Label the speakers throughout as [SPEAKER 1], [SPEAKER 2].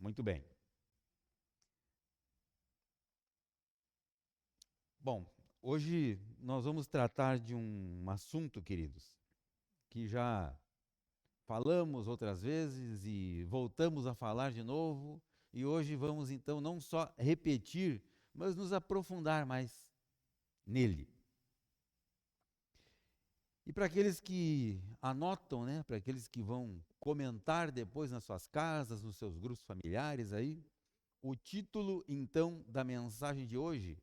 [SPEAKER 1] Muito bem. Bom, hoje nós vamos tratar de um assunto, queridos, que já falamos outras vezes e voltamos a falar de novo, e hoje vamos então não só repetir, mas nos aprofundar mais nele. E para aqueles que anotam, né, para aqueles que vão comentar depois nas suas casas, nos seus grupos familiares aí, o título então da mensagem de hoje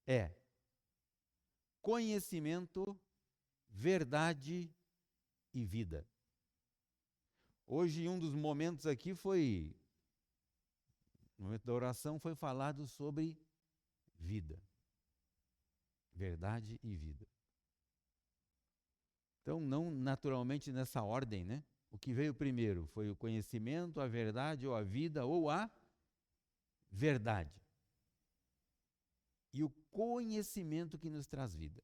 [SPEAKER 1] é Conhecimento, Verdade e Vida. Hoje, um dos momentos aqui foi, no momento da oração, foi falado sobre vida, verdade e vida. Então, não naturalmente nessa ordem, né? O que veio primeiro foi o conhecimento, a verdade ou a vida ou a verdade. E o conhecimento que nos traz vida.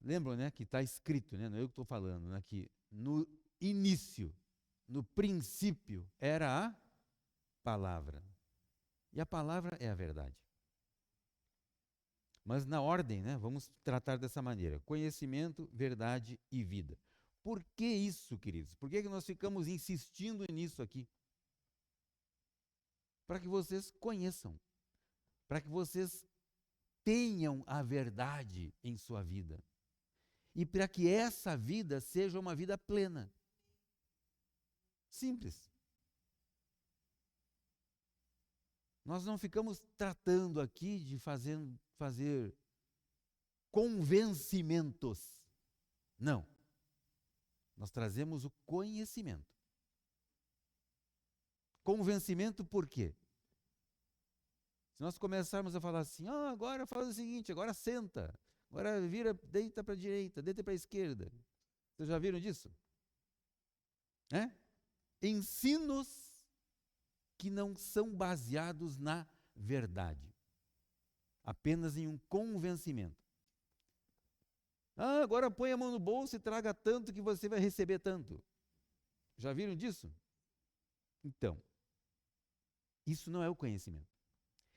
[SPEAKER 1] Lembram, né, que está escrito, né, não é eu que estou falando, né, que no início, no princípio, era a palavra. E a palavra é a verdade. Mas na ordem, né, vamos tratar dessa maneira: conhecimento, verdade e vida. Por que isso, queridos? Por que nós ficamos insistindo nisso aqui? Para que vocês conheçam, para que vocês tenham a verdade em sua vida. E para que essa vida seja uma vida plena. Simples. Nós não ficamos tratando aqui de fazer convencimentos. Não. Nós trazemos o conhecimento. Convencimento por quê? Se nós começarmos a falar assim, agora faz o seguinte, agora senta, agora vira, deita para a direita, deita para a esquerda. Vocês já viram disso? Ensinos que não são baseados na verdade, apenas em um convencimento. Agora põe a mão no bolso e traga tanto que você vai receber tanto. Já viram disso? Então, isso não é o conhecimento.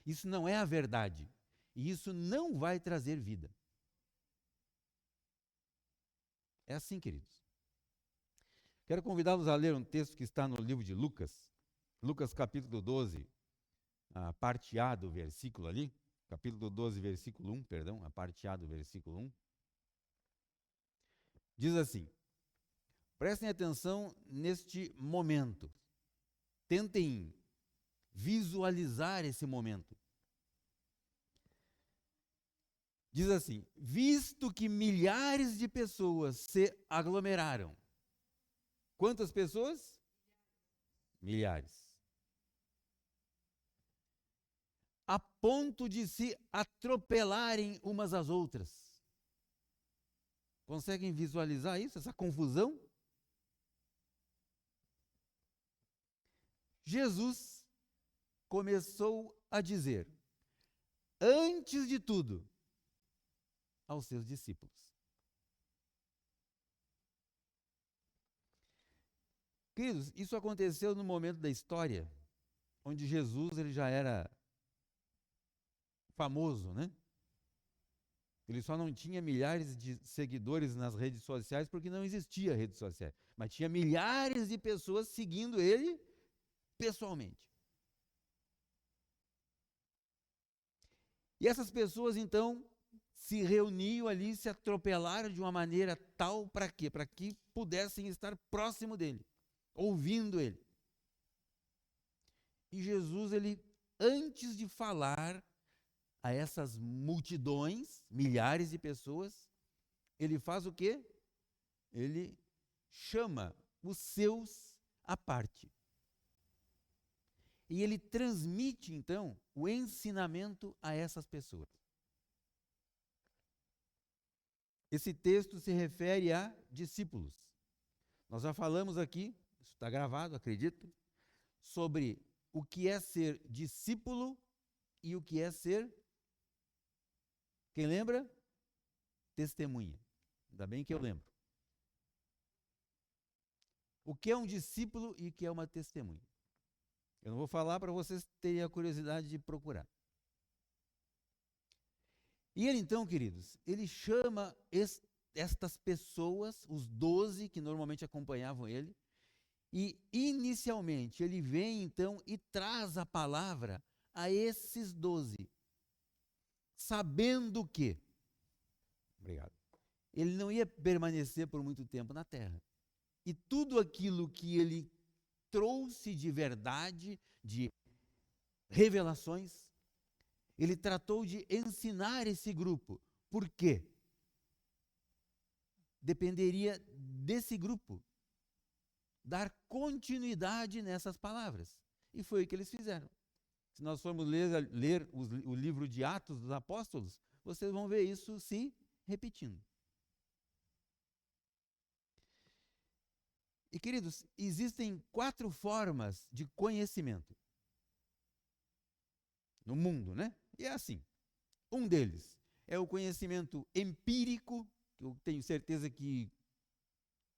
[SPEAKER 1] Isso não é a verdade. E isso não vai trazer vida. É assim, queridos. Quero convidá-los a ler um texto que está no livro de Lucas, Lucas capítulo 12, a parte A do versículo ali, capítulo 12, versículo 1, perdão, a parte A do versículo 1. Diz assim: prestem atenção neste momento. Tentem visualizar esse momento. Diz assim: visto que milhares de pessoas se aglomeraram. Quantas pessoas? Milhares. A ponto de se atropelarem umas às outras. Conseguem visualizar isso, essa confusão? Jesus começou a dizer, antes de tudo, aos seus discípulos. Queridos, isso aconteceu no momento da história onde Jesus ele já era famoso, né? Ele só não tinha milhares de seguidores nas redes sociais porque não existia redes sociais, mas tinha milhares de pessoas seguindo ele pessoalmente. E essas pessoas então se reuniam ali, se atropelaram de uma maneira tal para quê? Para que pudessem estar próximo dele, ouvindo ele. E Jesus, ele, antes de falar a essas multidões, milhares de pessoas, ele faz o quê? Ele chama os seus à parte. E ele transmite, então, o ensinamento a essas pessoas. Esse texto se refere a discípulos. Nós já falamos aqui, isso está gravado, acredito, sobre o que é ser discípulo e o que é ser, quem lembra? Testemunha. Ainda bem que eu lembro. O que é um discípulo e o que é uma testemunha. Eu não vou falar para vocês terem a curiosidade de procurar. E ele então, queridos, ele chama estas pessoas, os 12 que normalmente acompanhavam ele, e inicialmente ele vem então e traz a palavra a esses 12, sabendo que, obrigado, ele não ia permanecer por muito tempo na terra. E tudo aquilo que ele trouxe de verdade, de revelações, ele tratou de ensinar esse grupo. Por quê? Dependeria desse grupo dar continuidade nessas palavras. E foi o que eles fizeram. Se nós formos ler o livro de Atos dos Apóstolos, vocês vão ver isso se repetindo. E, queridos, existem 4 formas de conhecimento no mundo, né? E é assim. Um deles é o conhecimento empírico, que eu tenho certeza que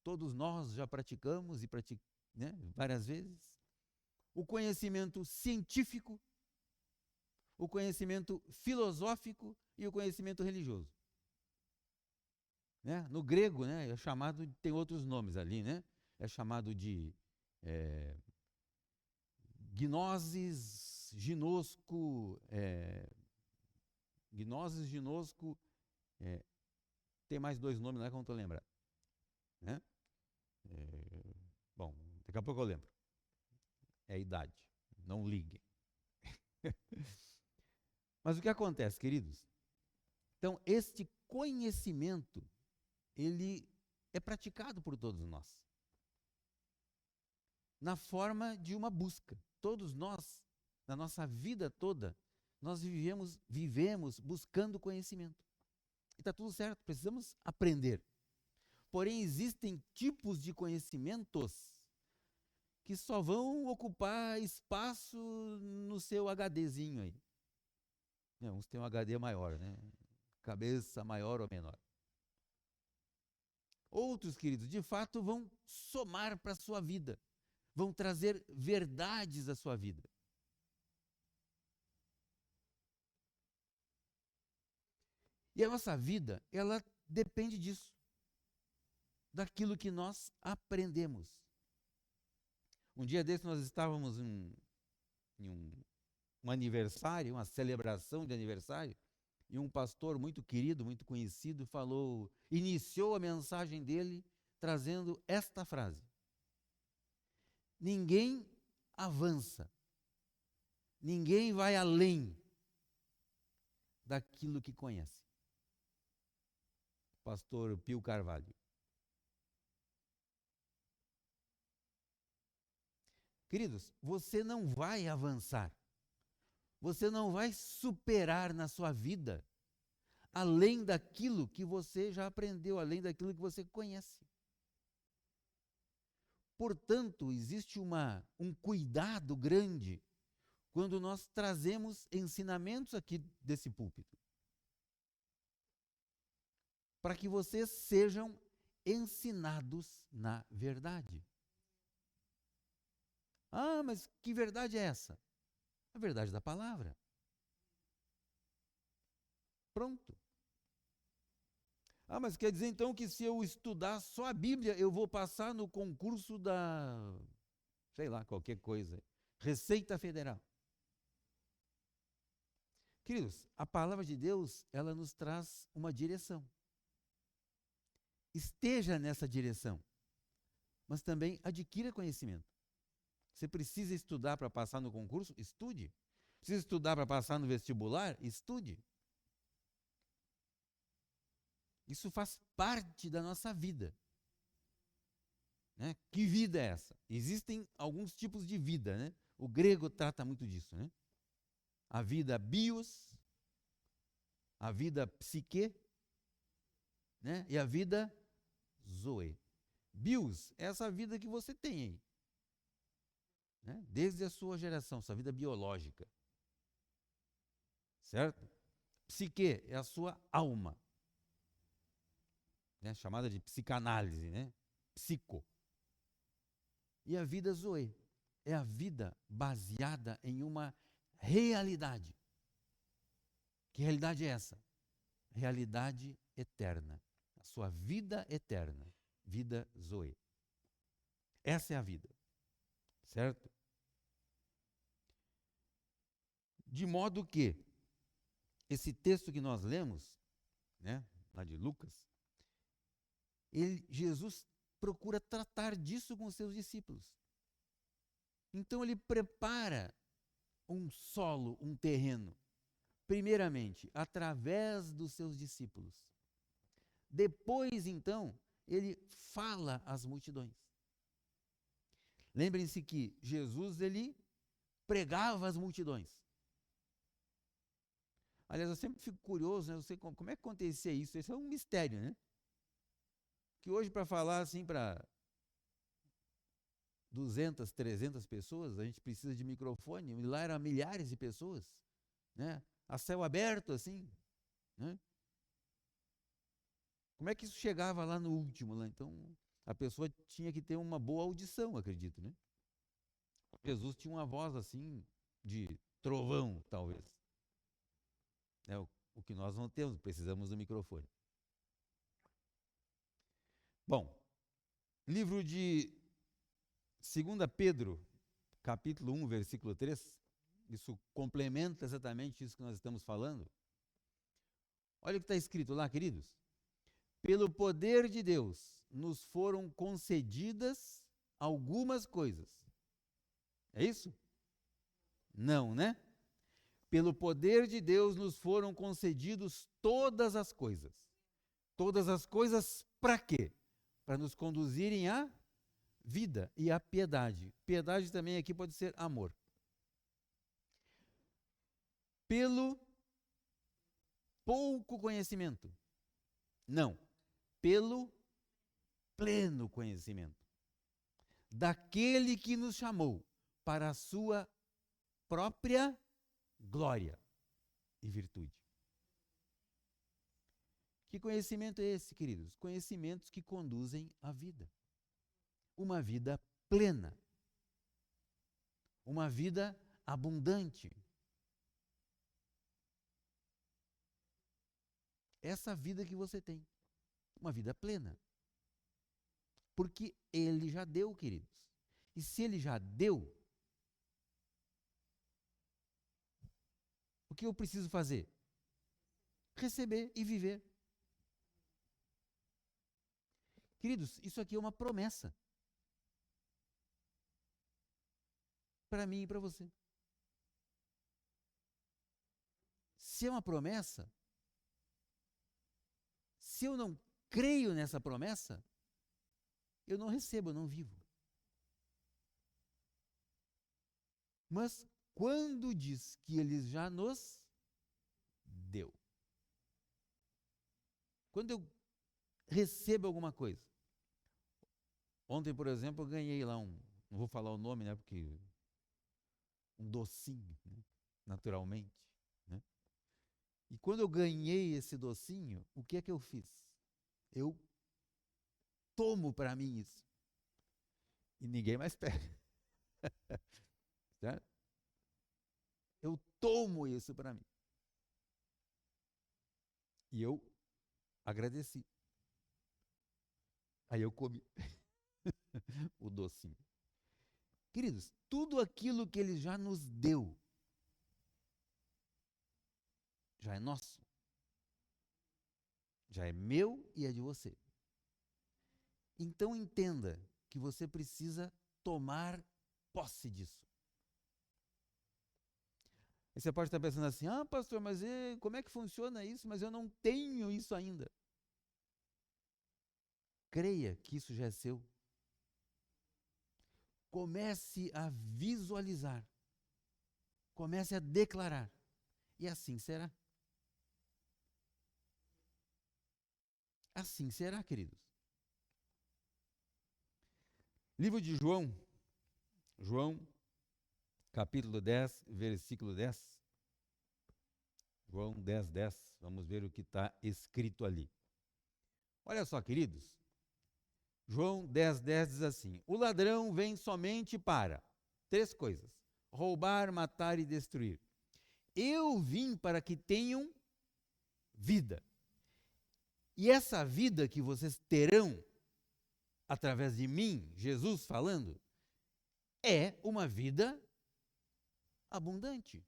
[SPEAKER 1] todos nós já praticamos né, várias vezes. O conhecimento científico, o conhecimento filosófico e o conhecimento religioso. Né? No grego, né, é chamado, tem outros nomes ali, né? É chamado de gnosis, ginosco, tem mais 2 nomes, não é como estou lembrando. Né? Bom, daqui a pouco eu lembro. É a idade, não ligue. Mas o que acontece, queridos? Então, este conhecimento, ele é praticado por todos nós. Na forma de uma busca. Todos nós, na nossa vida toda, nós vivemos buscando conhecimento. E está tudo certo, precisamos aprender. Porém, existem tipos de conhecimentos que só vão ocupar espaço no seu HDzinho aí. Uns têm um HD maior, né? Cabeça maior ou menor. Outros, queridos, de fato vão somar para a sua vida, vão trazer verdades à sua vida. E a nossa vida, ela depende disso, daquilo que nós aprendemos. Um dia desse nós estávamos em um aniversário, uma celebração de aniversário, e um pastor muito querido, muito conhecido, iniciou a mensagem dele trazendo esta frase: ninguém avança, ninguém vai além daquilo que conhece. Pastor Pio Carvalho. Queridos, você não vai avançar, você não vai superar na sua vida além daquilo que você já aprendeu, além daquilo que você conhece. Portanto, existe um cuidado grande quando nós trazemos ensinamentos aqui desse púlpito, para que vocês sejam ensinados na verdade. Ah, mas que verdade é essa? A verdade da palavra. Pronto. Ah, mas quer dizer então que se eu estudar só a Bíblia, eu vou passar no concurso da, sei lá, qualquer coisa, Receita Federal. Queridos, a palavra de Deus, ela nos traz uma direção. Esteja nessa direção, mas também adquira conhecimento. Você precisa estudar para passar no concurso? Estude. Precisa estudar para passar no vestibular? Estude. Isso faz parte da nossa vida. Né? Que vida é essa? Existem alguns tipos de vida, né? O grego trata muito disso, né? A vida bios, a vida psique, né? E a vida zoe. Bios é essa vida que você tem aí, né? Desde a sua geração, sua vida biológica. Certo? Psique é a sua alma, né? Chamada de psicanálise, né? Psico. E a vida Zoe é a vida baseada em uma realidade. Que realidade é essa? Realidade eterna. A sua vida eterna. Vida Zoe. Essa é a vida. Certo? De modo que esse texto que nós lemos, né, lá de Lucas, Jesus procura tratar disso com os seus discípulos. Então ele prepara um solo, um terreno, primeiramente, através dos seus discípulos. Depois, então, ele fala às multidões. Lembrem-se que Jesus, ele pregava às multidões. Aliás, eu sempre fico curioso, né? Eu sei como é que acontecia isso. Isso é um mistério, né? Que hoje, para falar assim para 200, 300 pessoas, a gente precisa de microfone. E lá eram milhares de pessoas, né? A céu aberto, assim, né? Como é que isso chegava lá no último? Lá? Então, a pessoa tinha que ter uma boa audição, acredito, né? Jesus tinha uma voz assim, de trovão, talvez. É o que nós não temos, precisamos do microfone. Bom, livro de 2 Pedro, capítulo 1, versículo 3, isso complementa exatamente isso que nós estamos falando. Olha o que está escrito lá, queridos. Pelo poder de Deus, nos foram concedidas algumas coisas. É isso? Não, né? Pelo poder de Deus, nos foram concedidos todas as coisas. Todas as coisas para quê? Para nos conduzirem à vida e à piedade. Piedade também aqui pode ser amor. Pelo pouco conhecimento. Não. Pelo pleno conhecimento. Daquele que nos chamou para a sua própria glória e virtude. Que conhecimento é esse, queridos? Conhecimentos que conduzem à vida. Uma vida plena. Uma vida abundante. Essa vida que você tem. Uma vida plena. Porque ele já deu, queridos. E se ele já deu, o que eu preciso fazer? Receber e viver. Queridos, isso aqui é uma promessa. Para mim e para você. Se é uma promessa, se eu não creio nessa promessa, eu não recebo, eu não vivo. Mas quando diz que ele já nos deu, quando eu recebo alguma coisa, ontem, por exemplo, eu ganhei lá não vou falar o nome, né, porque um docinho, né, naturalmente, né? E quando eu ganhei esse docinho, o que é que eu fiz? Eu tomo para mim isso. E ninguém mais pega. Certo? Eu tomo isso para mim. E eu agradeci. Aí eu comi o docinho. Queridos, tudo aquilo que ele já nos deu já é nosso. Já é meu e é de você. Então entenda que você precisa tomar posse disso. E você pode estar pensando assim, pastor, mas como é que funciona isso? Mas eu não tenho isso ainda. Creia que isso já é seu. Comece a visualizar. Comece a declarar. E assim será. Assim será, queridos. Livro de João, capítulo 10, versículo 10. João 10, 10. Vamos ver o que está escrito ali. Olha só, queridos. João 10:10 diz assim: o ladrão vem somente para três coisas: roubar, matar e destruir. Eu vim para que tenham vida. E essa vida que vocês terão através de mim, Jesus falando, é uma vida abundante.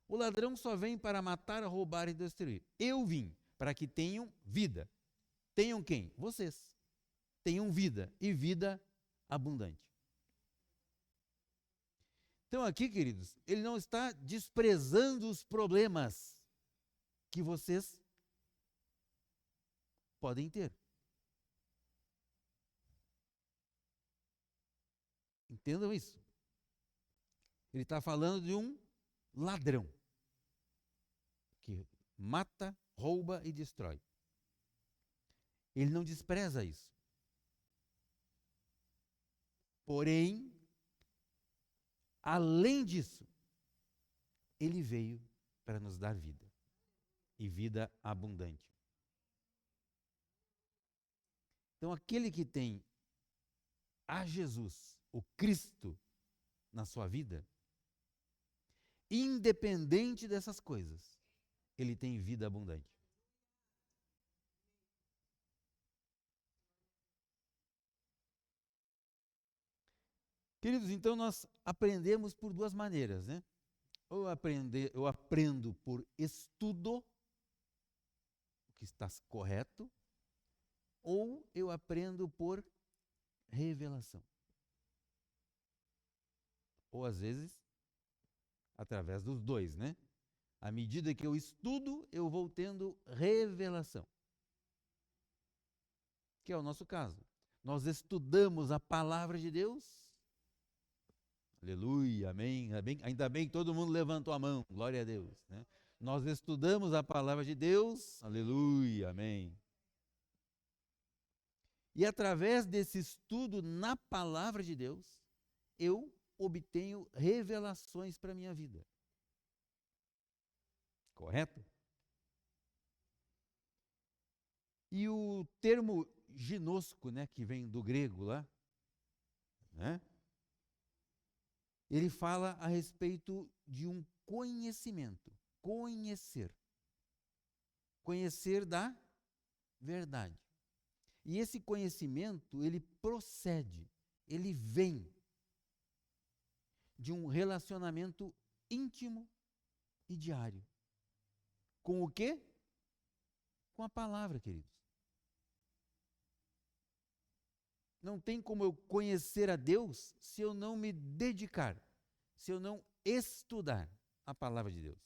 [SPEAKER 1] O ladrão só vem para matar, roubar e destruir. Eu vim para que tenham vida. Tenham quem? Vocês. Tenham vida e vida abundante. Então aqui, queridos, ele não está desprezando os problemas que vocês podem ter. Entendam isso. Ele está falando de um ladrão que mata, rouba e destrói. Ele não despreza isso. Porém, além disso, ele veio para nos dar vida e vida abundante. Então, aquele que tem a Jesus, o Cristo, na sua vida, independente dessas coisas, ele tem vida abundante. Queridos, então nós aprendemos por duas maneiras, né? Ou eu aprendo por estudo, o que está correto, ou eu aprendo por revelação. Ou às vezes, através dos dois, né? À medida que eu estudo, eu vou tendo revelação. Que é o nosso caso. Nós estudamos a palavra de Deus. Aleluia, amém. Ainda bem que todo mundo levantou a mão, glória a Deus, né? Nós estudamos a palavra de Deus, aleluia, amém. E através desse estudo na palavra de Deus, eu obtenho revelações para a minha vida. Correto? E o termo ginosco, né, que vem do grego lá, né? Ele fala a respeito de um conhecimento, conhecer da verdade. E esse conhecimento, ele procede, ele vem de um relacionamento íntimo e diário. Com o quê? Com a palavra, queridos. Não tem como eu conhecer a Deus se eu não me dedicar, se eu não estudar a palavra de Deus.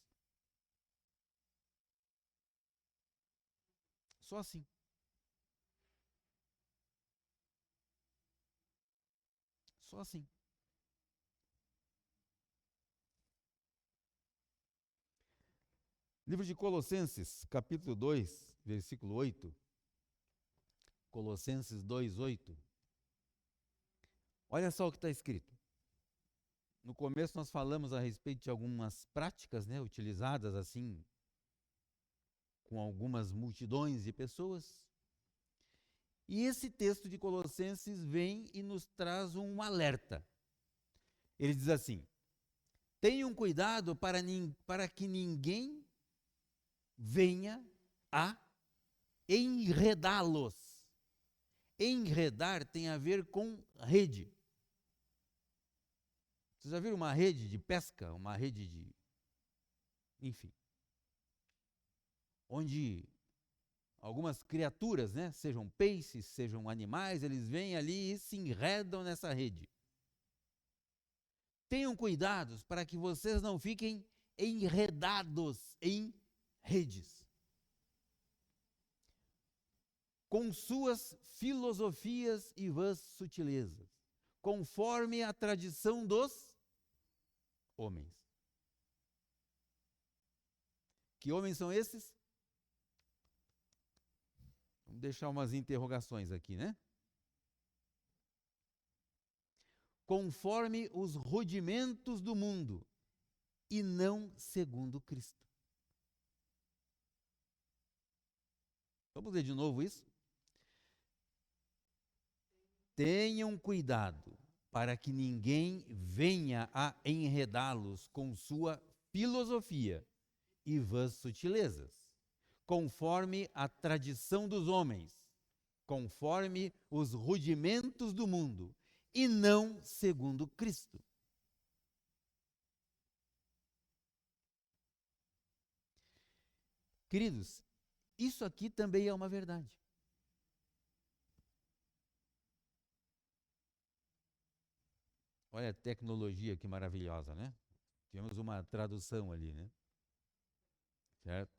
[SPEAKER 1] Só assim. Só assim. Livro de Colossenses, capítulo 2, versículo 8. Colossenses 2, 8. Olha só o que está escrito. No começo nós falamos a respeito de algumas práticas, né, utilizadas assim, com algumas multidões de pessoas. E esse texto de Colossenses vem e nos traz um alerta. Ele diz assim: tenham cuidado para que ninguém venha a enredá-los. Enredar tem a ver com rede. Vocês já viram uma rede de pesca? Uma rede de... Enfim. Onde algumas criaturas, né, sejam peixes, sejam animais, eles vêm ali e se enredam nessa rede. Tenham cuidados para que vocês não fiquem enredados em redes, com suas filosofias e vãs sutilezas, conforme a tradição dos homens. Que homens são esses? Vamos deixar umas interrogações aqui, né? Conforme os rudimentos do mundo, e não segundo Cristo. Vamos ler de novo isso? Tenham cuidado para que ninguém venha a enredá-los com sua filosofia e vãs sutilezas, conforme a tradição dos homens, conforme os rudimentos do mundo, e não segundo Cristo. Queridos, isso aqui também é uma verdade. Olha a tecnologia que maravilhosa, né? Tivemos uma tradução ali, né? Certo?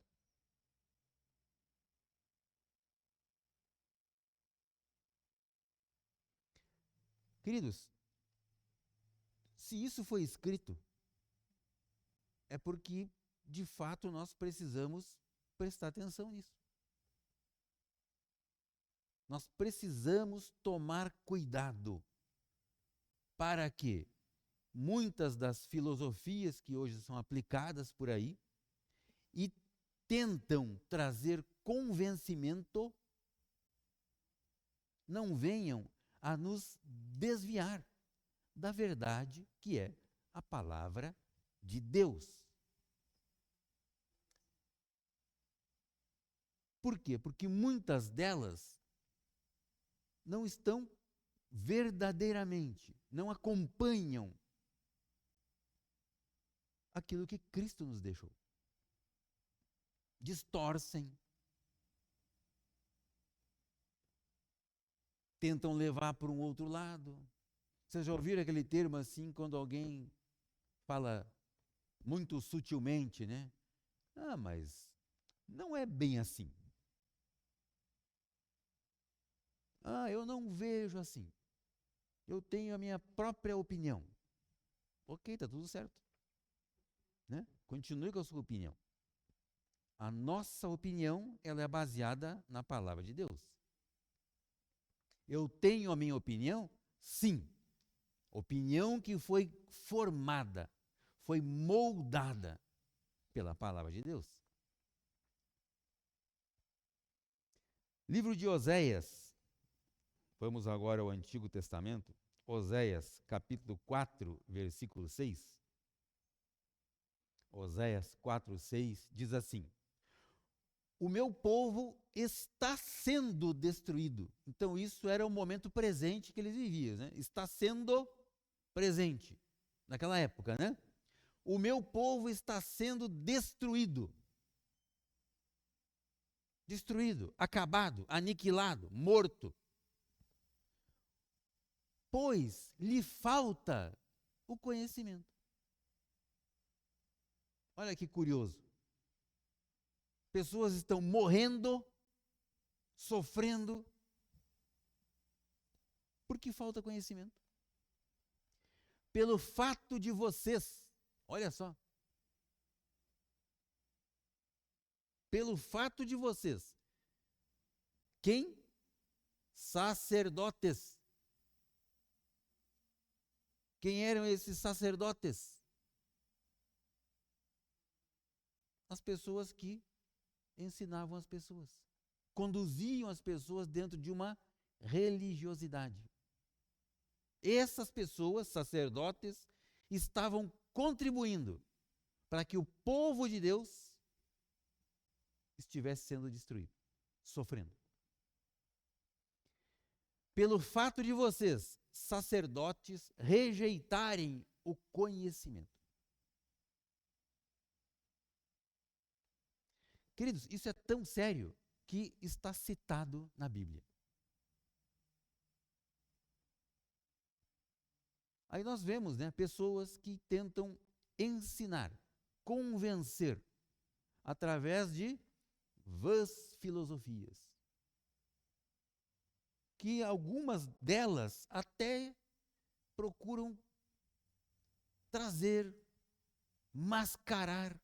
[SPEAKER 1] Queridos, se isso foi escrito, é porque, de fato, nós precisamos prestar atenção nisso. Nós precisamos tomar cuidado para que muitas das filosofias que hoje são aplicadas por aí e tentam trazer convencimento não venham a nos desviar da verdade que é a palavra de Deus. Por quê? Porque muitas delas não estão verdadeiramente, não acompanham aquilo que Cristo nos deixou. Distorcem, tentam levar para um outro lado. Vocês já ouviram aquele termo assim, quando alguém fala muito sutilmente, né? Ah, mas não é bem assim. Ah, eu não vejo assim. Eu tenho a minha própria opinião. Ok, está tudo certo. Né? Continue com a sua opinião. A nossa opinião, ela é baseada na palavra de Deus. Eu tenho a minha opinião? Sim. Opinião que foi formada, foi moldada pela palavra de Deus. Livro de Oséias. Vamos agora ao Antigo Testamento. Oséias, capítulo 4, versículo 6. Oséias 4, 6 diz assim: o meu povo está sendo destruído. Então, isso era o momento presente que eles viviam, né? Está sendo presente naquela época, né? O meu povo está sendo destruído. Destruído, acabado, aniquilado, morto. Pois lhe falta o conhecimento. Olha que curioso. Pessoas estão morrendo, sofrendo, porque falta conhecimento. Pelo fato de vocês, olha só, pelo fato de vocês, quem? Sacerdotes. Quem eram esses sacerdotes? As pessoas que ensinavam as pessoas, conduziam as pessoas dentro de uma religiosidade. Essas pessoas, sacerdotes, estavam contribuindo para que o povo de Deus estivesse sendo destruído, sofrendo. Pelo fato de vocês, sacerdotes, rejeitarem o conhecimento. Queridos, isso é tão sério que está citado na Bíblia. Aí nós vemos, né, pessoas que tentam ensinar, convencer, através de vãs filosofias. Que algumas delas até procuram trazer, mascarar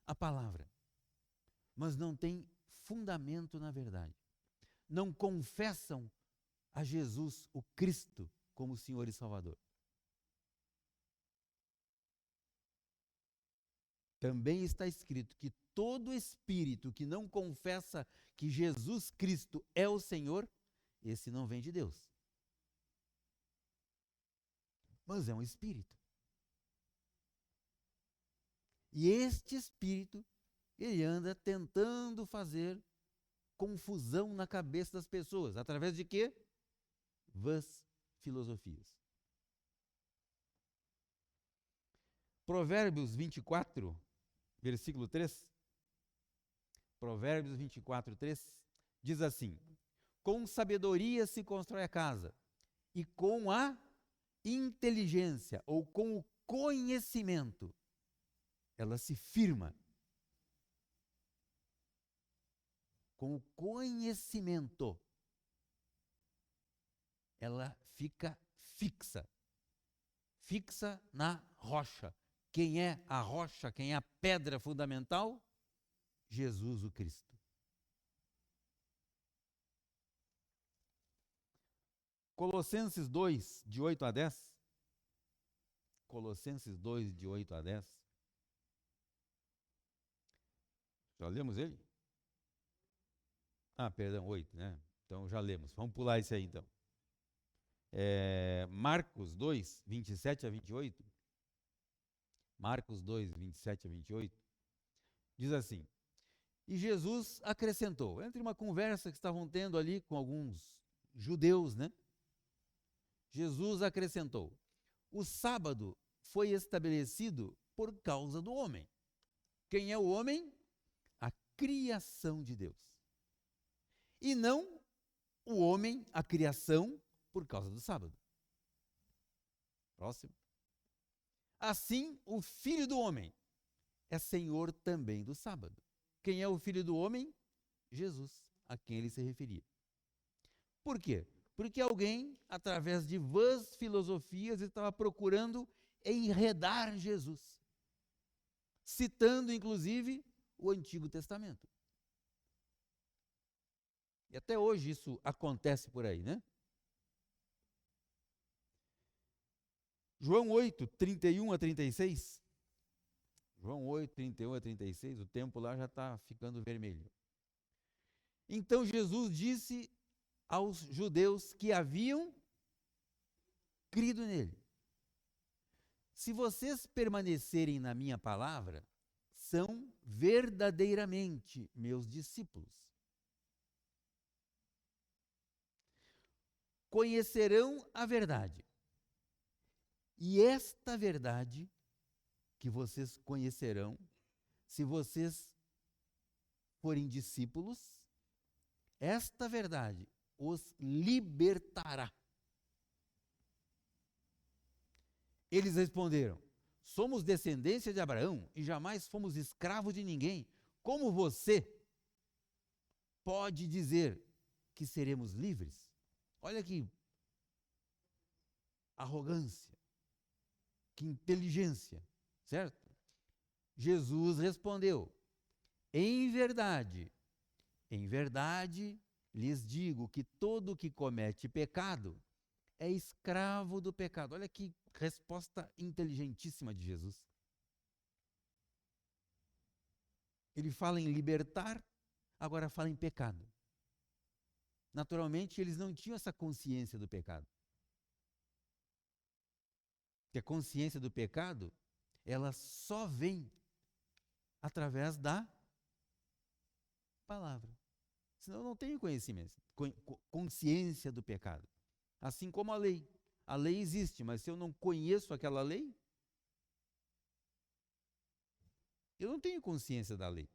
[SPEAKER 1] a palavra, mas não tem fundamento na verdade. Não confessam a Jesus, o Cristo, como Senhor e Salvador. Também está escrito que todo espírito que não confessa que Jesus Cristo é o Senhor, esse não vem de Deus. mas é um espírito. E este espírito, ele anda tentando fazer confusão na cabeça das pessoas. Através de quê? Vãs filosofias. Provérbios 24, versículo 3. Provérbios 24, 3. Diz assim: com sabedoria se constrói a casa, e com a inteligência, ou com o conhecimento, ela se firma. Com o conhecimento, ela fica fixa. Fixa na rocha. Quem é a rocha? Quem é a pedra fundamental? Jesus o Cristo. Colossenses 2, de 8 a 10. Colossenses 2, de 8 a 10. Já lemos ele? Ah, perdão, 8, né? Então já lemos. Vamos pular esse aí então. Marcos 2, 27 a 28. Marcos 2, 27 a 28. Diz assim: e Jesus acrescentou, entre uma conversa que estavam tendo ali com alguns judeus, né? Jesus acrescentou: o sábado foi estabelecido por causa do homem. Quem é o homem? A criação de Deus. E não o homem, a criação, por causa do sábado. Próximo. Assim, o Filho do homem é Senhor também do sábado. Quem é o Filho do homem? Jesus, a quem ele se referia. Por quê? Porque alguém, através de vãs filosofias, estava procurando enredar Jesus, citando, inclusive, o Antigo Testamento. E até hoje isso acontece por aí, né? João 8, 31 a 36. João 8, 31 a 36, o tempo lá já está ficando vermelho. Então Jesus disse aos judeus que haviam crido nele: se vocês permanecerem na minha palavra, são verdadeiramente meus discípulos. Conhecerão a verdade. E esta verdade que vocês conhecerão, se vocês forem discípulos, esta verdade os libertará. Eles responderam: somos descendência de Abraão e jamais fomos escravos de ninguém. Como você pode dizer que seremos livres? Olha que arrogância, que inteligência, certo? Jesus respondeu: em verdade lhes digo que todo que comete pecado é escravo do pecado. Olha que resposta inteligentíssima de Jesus. Ele fala em libertar, agora fala em pecado. Naturalmente, eles não tinham essa consciência do pecado. Porque a consciência do pecado, ela só vem através da palavra. Senão eu não tenho conhecimento, consciência do pecado. Assim como a lei. A lei existe, mas se eu não conheço aquela lei, eu não tenho consciência da lei.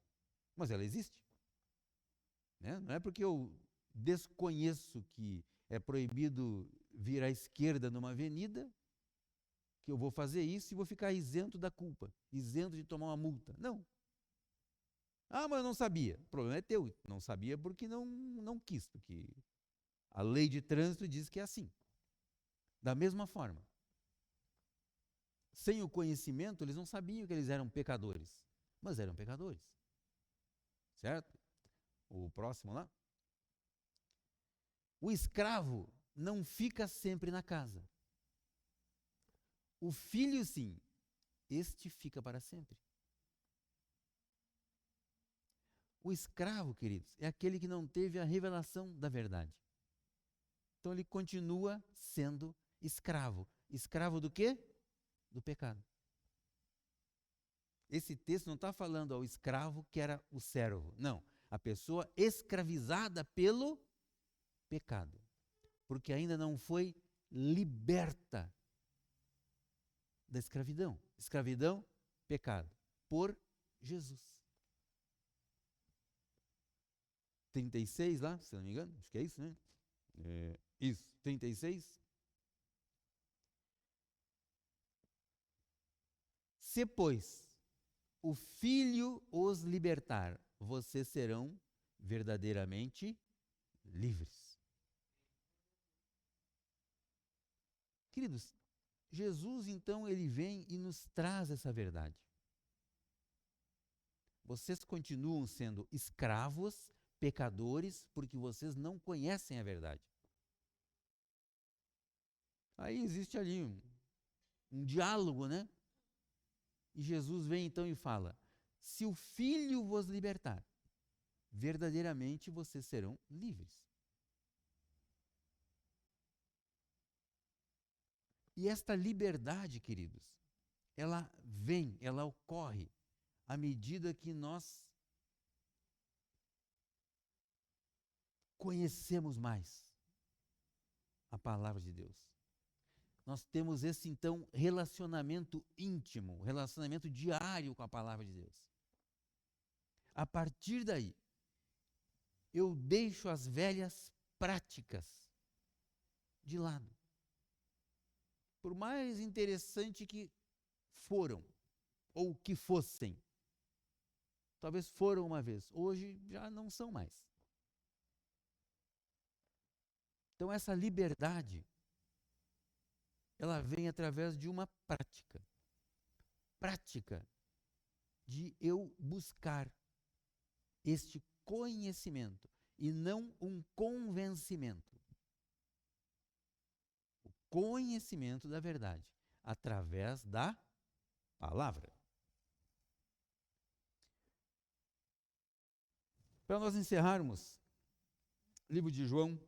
[SPEAKER 1] Mas ela existe. Né? Não é porque eu desconheço que é proibido vir à esquerda numa avenida que eu vou fazer isso e vou ficar isento da culpa, isento de tomar uma multa. Não. Ah, mas eu não sabia. O problema é teu. Não sabia porque não quis, porque a lei de trânsito diz que é assim. Da mesma forma, sem o conhecimento, eles não sabiam que eles eram pecadores, mas eram pecadores. Certo? O próximo lá. O escravo não fica sempre na casa. O filho, sim, este fica para sempre. O escravo, queridos, é aquele que não teve a revelação da verdade. Então ele continua sendo escravo. escravo do quê? Do pecado. Esse texto não está falando ao escravo que era o servo. Não. A pessoa escravizada pelo pecado. Porque ainda não foi liberta da escravidão. Escravidão, pecado. Por Jesus. 36 lá, se não me engano. Acho que é isso, né? Isso, 36. Se, pois, o Filho os libertar, vocês serão verdadeiramente livres. Queridos, Jesus, então, ele vem e nos traz essa verdade. Vocês continuam sendo escravos, pecadores, porque vocês não conhecem a verdade. Aí existe ali um diálogo, né? E Jesus vem então e fala: se o Filho vos libertar, verdadeiramente vocês serão livres. E esta liberdade, queridos, ela vem, ela ocorre à medida que nós conhecemos mais a palavra de Deus. Nós temos esse, então, relacionamento íntimo, relacionamento diário com a palavra de Deus. A partir daí, eu deixo as velhas práticas de lado. Por mais interessante que foram, ou que fossem, talvez foram uma vez, hoje já não são mais. Então essa liberdade, ela vem através de uma prática. Prática de eu buscar este conhecimento e não um convencimento. O conhecimento da verdade através da palavra. Para nós encerrarmos, livro de João,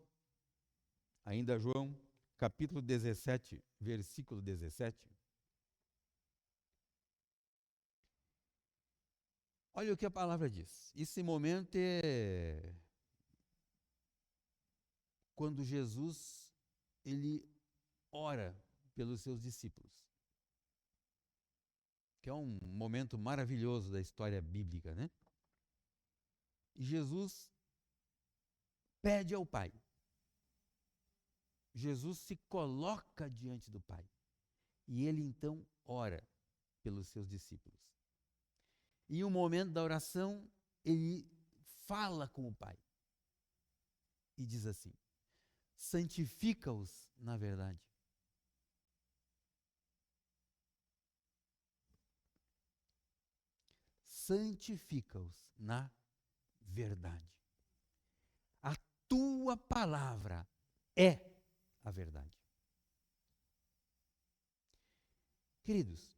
[SPEAKER 1] ainda João, capítulo 17, versículo 17. Olha o que a palavra diz. Esse momento é quando Jesus, ele ora pelos seus discípulos. Que é um momento maravilhoso da história bíblica, né? E Jesus pede ao Pai. Jesus se coloca diante do Pai. E ele então ora pelos seus discípulos. E em um momento da oração, ele fala com o Pai. E diz assim: santifica-os na verdade. Santifica-os na verdade. A tua palavra é a verdade. Queridos,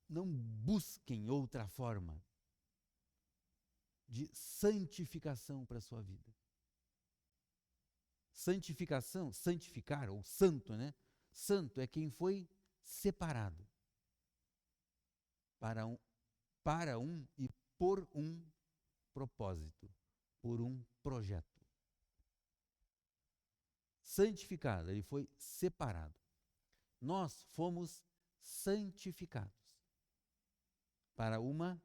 [SPEAKER 1] não busquem outra forma de santificação para a sua vida. Santificação, santificar, ou santo, né? Santo é quem foi separado para um e por um propósito, por um projeto. Santificado, ele foi separado. Nós fomos santificados para uma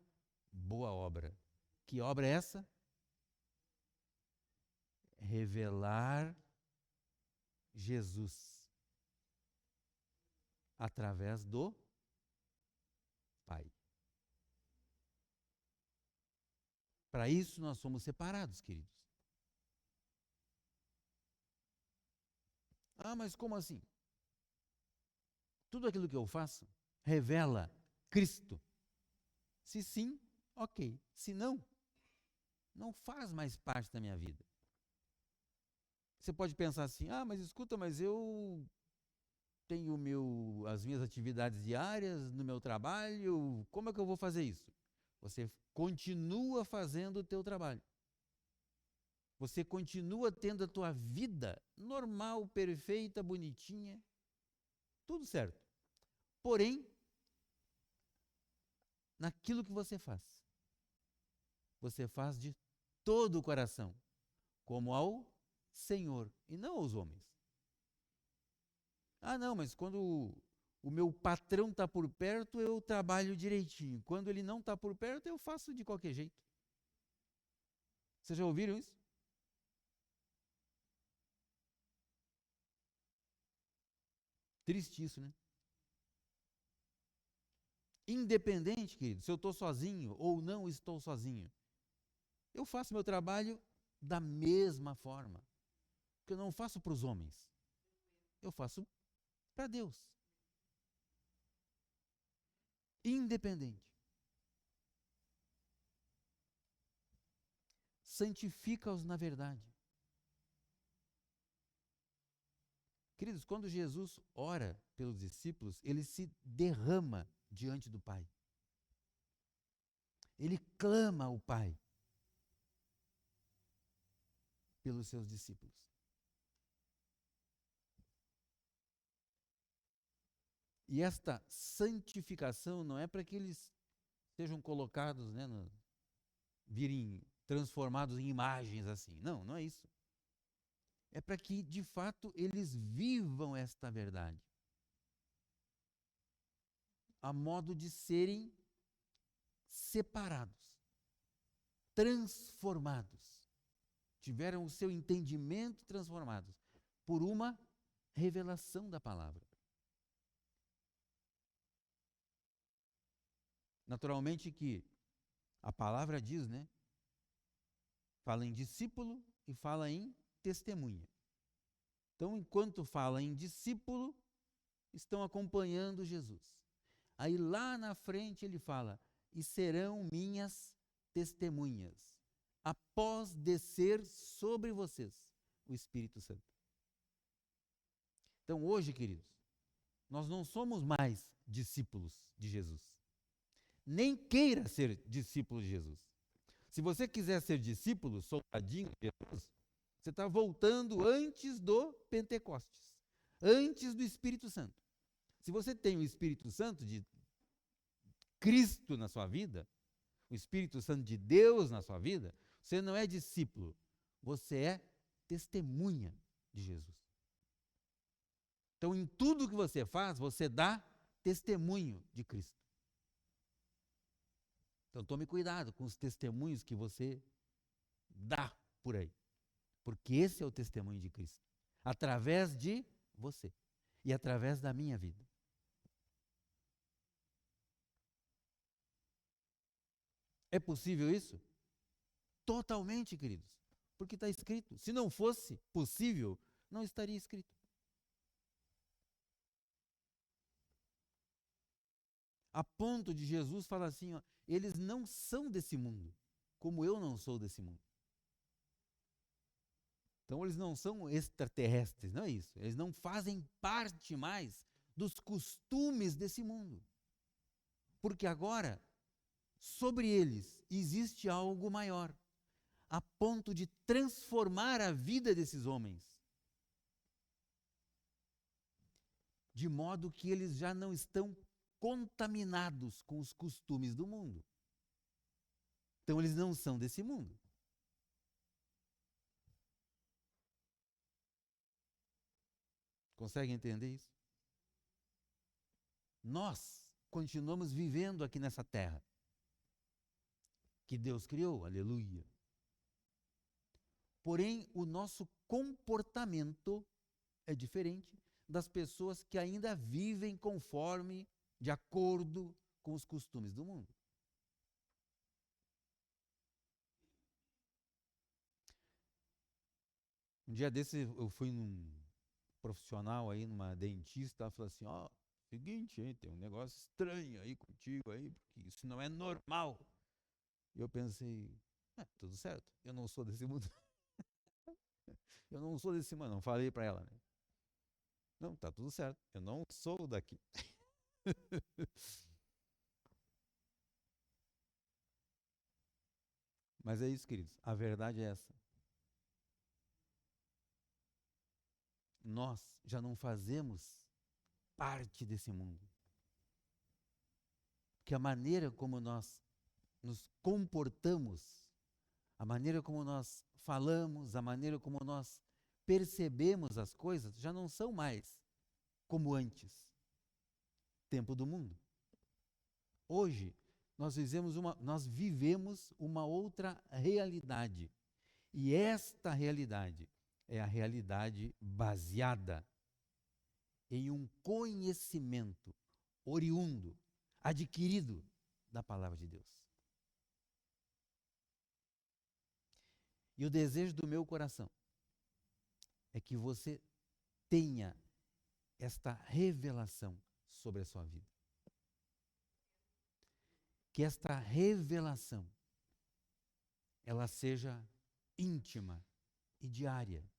[SPEAKER 1] boa obra. Que obra é essa? Revelar Jesus através do Pai. Para isso nós somos separados, queridos. Ah, mas como assim? Tudo aquilo que eu faço revela Cristo. Se sim, ok. Se não, não faz mais parte da minha vida. Você pode pensar assim: ah, mas escuta, mas eu tenho as minhas atividades diárias no meu trabalho, como é que eu vou fazer isso? Você continua fazendo o teu trabalho. Você continua tendo a tua vida normal, perfeita, bonitinha, tudo certo. Porém, naquilo que você faz de todo o coração, como ao Senhor e não aos homens. Ah, não, mas quando o meu patrão está por perto, eu trabalho direitinho. Quando ele não está por perto, eu faço de qualquer jeito. Vocês já ouviram isso? Triste isso, né? Independente, querido, se eu estou sozinho ou não estou sozinho, eu faço meu trabalho da mesma forma. Porque eu não faço para os homens, eu faço para Deus. Independente. Santifica-os na verdade. Queridos, quando Jesus ora pelos discípulos, ele se derrama diante do Pai. Ele clama ao Pai pelos seus discípulos. E esta santificação não é para que eles sejam colocados, né, virem transformados em imagens assim. Não, não é isso. É para que, de fato, eles vivam esta verdade. A modo de serem separados, transformados. Tiveram o seu entendimento transformado por uma revelação da palavra. Naturalmente que a palavra diz, né? Fala em discípulo e fala em testemunha. Então, enquanto fala em discípulo, estão acompanhando Jesus. Aí lá na frente ele fala: e serão minhas testemunhas, após descer sobre vocês o Espírito Santo. Então hoje, queridos, nós não somos mais discípulos de Jesus. Nem queira ser discípulo de Jesus. Se você quiser ser discípulo, soldadinho de Jesus, você está voltando antes do Pentecostes, antes do Espírito Santo. Se você tem o Espírito Santo de Cristo na sua vida, o Espírito Santo de Deus na sua vida, você não é discípulo, você é testemunha de Jesus. Então, em tudo que você faz, você dá testemunho de Cristo. Então, tome cuidado com os testemunhos que você dá por aí, porque esse é o testemunho de Cristo, através de você e através da minha vida. É possível isso? Totalmente, queridos, porque está escrito. Se não fosse possível, não estaria escrito. A ponto de Jesus falar assim, ó, eles não são desse mundo, como eu não sou desse mundo. Então eles não são extraterrestres, não é isso. Eles não fazem parte mais dos costumes desse mundo. Porque agora, sobre eles, existe algo maior, a ponto de transformar a vida desses homens. De modo que eles já não estão contaminados com os costumes do mundo. Então eles não são desse mundo. Consegue entender isso? Nós continuamos vivendo aqui nessa terra que Deus criou, aleluia. Porém, o nosso comportamento é diferente das pessoas que ainda vivem conforme, de acordo com os costumes do mundo. Um dia desse eu fui num profissional aí, numa dentista, ela falou assim, ó, seguinte, hein, tem um negócio estranho aí contigo aí, porque isso não é normal. E eu pensei, tudo certo, eu não sou desse mundo. Eu não sou desse mundo, não falei para ela, né? Não, tá tudo certo, eu não sou daqui. Mas é isso, queridos, a verdade é essa. nós já não fazemos parte desse mundo. Que a maneira como nós nos comportamos, a maneira como nós falamos, a maneira como nós percebemos as coisas, já não são mais como antes, tempo do mundo. Hoje, nós vivemos uma outra realidade. E esta realidade é a realidade baseada em um conhecimento oriundo, adquirido da palavra de Deus. E o desejo do meu coração é que você tenha esta revelação sobre a sua vida. Que esta revelação ela seja íntima e diária,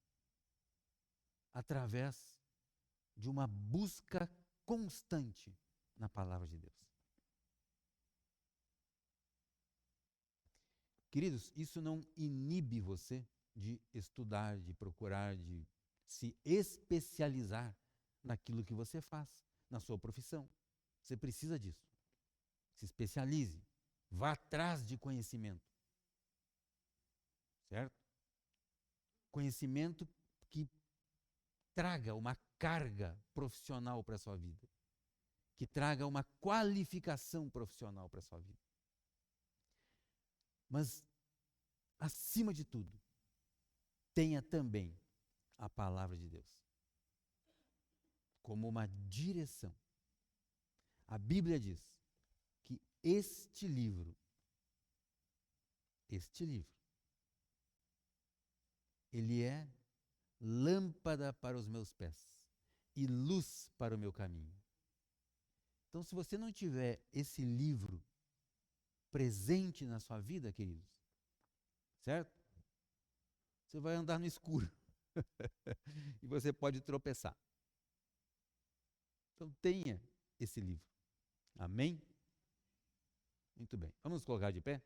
[SPEAKER 1] através de uma busca constante na palavra de Deus. Queridos, isso não inibe você de estudar, de procurar, de se especializar naquilo que você faz, na sua profissão. Você precisa disso. Se especialize, vá atrás de conhecimento. Certo? Conhecimento que traga uma carga profissional para a sua vida, que traga uma qualificação profissional para a sua vida. Mas, acima de tudo, tenha também a palavra de Deus como uma direção. A Bíblia diz que este livro, ele é lâmpada para os meus pés e luz para o meu caminho. Então, se você não tiver esse livro presente na sua vida, queridos, certo? Você vai andar no escuro e você pode tropeçar. Então, tenha esse livro. Amém? Muito bem. Vamos colocar de pé?